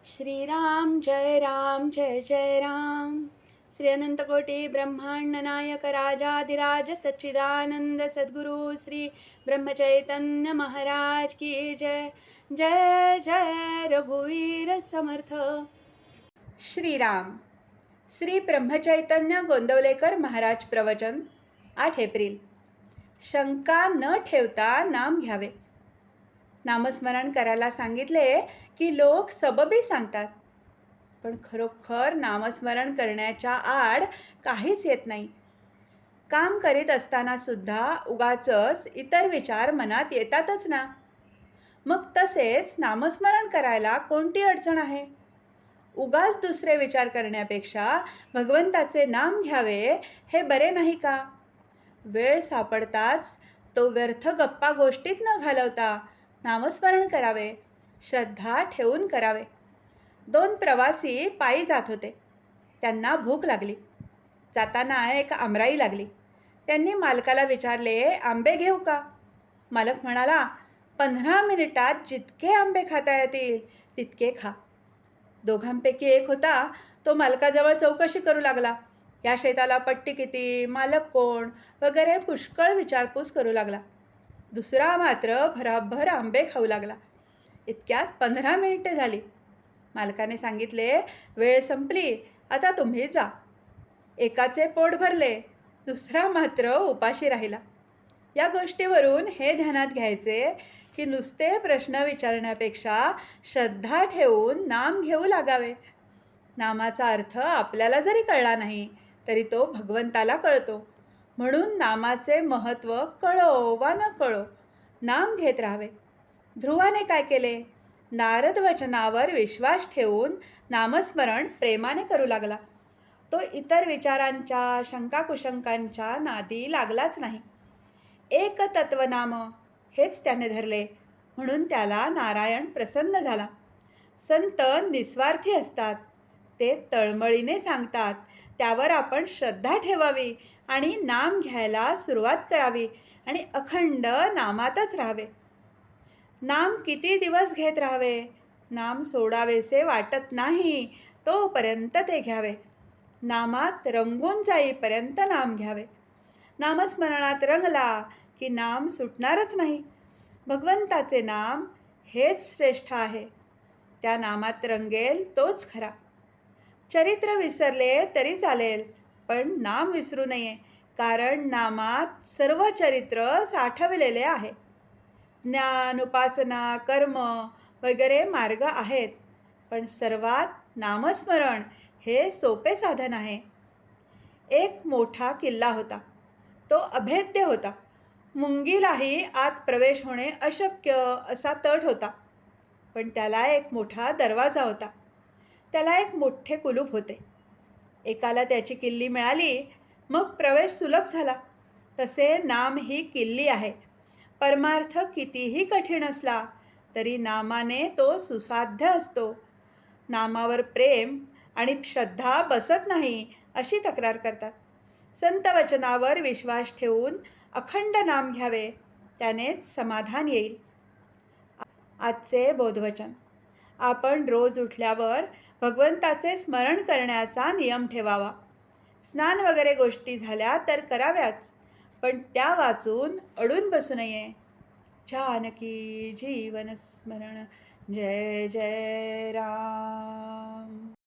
श्रीराम जय जय राम. श्री अनंतकोटी ब्रह्मांड नायक राजाधिराज सच्चिदानंद सद्गुरु श्री ब्रह्मचैतन्य महाराज की जय. जय जय रघुवीर समर्थ. श्रीराम. श्री ब्रह्मचैतन्य गोंदवलेकर महाराज प्रवचन. 8 एप्रिल. शंका न ठेवता नाम घ्यावे. नामस्मरण करायला सांगितले की लोक सबबी सांगतात, पण खरोखर नामस्मरण करण्याच्या आड काहीच येत नाही. काम करीत असताना सुद्धा उगाचच इतर विचार मनात येतातच ना. मग तसेच नामस्मरण करायला कोणती अडचण आहे? उगाच दुसरे विचार करण्यापेक्षा भगवंताचे नाम घ्यावे हे बरे नाही का? वेळ सापडताच तो व्यर्थ गप्पा गोष्टीत न घालवता नामस्मरण करावे, श्रद्धा ठेवून करावे. 2 प्रवासी पायी जात होते. त्यांना भूक लागली. जाताना एक आमराई लागली. त्यांनी मालकाला विचारले, आंबे घेऊ का? मालक म्हणाला, 15 मिनिटात जितके आंबे खाता येतील तितके खा. दोघांपैकी एक होता तो मालकाजवळ चौकशी करू लागला. या शेताला पट्टी किती, मालक कोण वगैरे पुष्कळ विचारपूस करू लागला. दुसरा मात्र भराभर आंबे खाऊ लागला. इतक्यात 15 मिनिटे झाली. मालकाने सांगितले, वेळ संपली, आता तुम्ही जा. एकाचे पोट भरले, दुसरा मात्र उपाशी राहिला. या गोष्टीवरून हे ध्यानात घ्यायचे की नुसते प्रश्न विचारण्यापेक्षा श्रद्धा ठेवून नाम घेऊ लागावे. नामाचा अर्थ आपल्याला जरी कळला नाही तरी तो भगवंताला कळतो. म्हणून नामाचे महत्त्व कळो वा न कळो नाम घेत राहावे. ध्रुवाने काय केले? नारद वचनावर विश्वास ठेवून नामस्मरण प्रेमाने करू लागला. तो इतर विचारांच्या, शंकाकुशंकांच्या नादी लागलाच नाही. एक तत्वनाम हेच त्याने धरले, म्हणून त्याला नारायण प्रसन्न झाला. संत निस्वार्थी असतात. ते तळमळीने सांगतात, त्यावर आपण श्रद्धा ठेवावी आणि नाम घ्यायला सुरुवात करावी आणि अखंड नामातच राहावे. नाम किती दिवस घेत राहावे? नाम सोडावेसे वाटत नाही तोपर्यंत ते घ्यावे. नामात रंगून जाईपर्यंत नाम घ्यावे. नामस्मरणात रंगला की नाम सुटणारच नाही. भगवंताचे नाम हेच श्रेष्ठ आहे. त्या नामात रंगेल तोच खरा. चरित्र विसरले तरी चालेल, पण नाम विसरू नये, कारण नामात सर्व चरित्र साठवलेले आहे. ज्ञान, उपासना, कर्म वगैरे मार्ग आहेत, पण सर्वात नामस्मरण हे सोपे साधन आहे. एक मोठा किल्ला होता. तो अभेद्य होता. मुंगीलाही आत प्रवेश होणे अशक्य असा तट होता. पण त्याला एक मोठा दरवाजा होता. त्याला एक मोठे कुलूप होते. एकाला त्याची किल्ली मिळाली, मग प्रवेश सुलभ झाला. तसे नाम ही किल्ली आहे. परमार्थ कितीही कठीण असला तरी नामाने तो सुसाध्य असतो. नामावर प्रेम आणि श्रद्धा बसत नाही अशी तक्रार करतात. संत वचनावर विश्वास ठेवून अखंड नाम घ्यावे, त्यानेच समाधान येईल. आजचे बोधवचन. आपण रोज उठल्यावर भगवंताचे स्मरण करण्याचा नियम ठेवावा. स्नान वगैरे गोष्टी झाल्या तर कराव्याच, पण त्या वाचून अडून बसू नये. जानकी जीवन स्मरण. जय जय राम.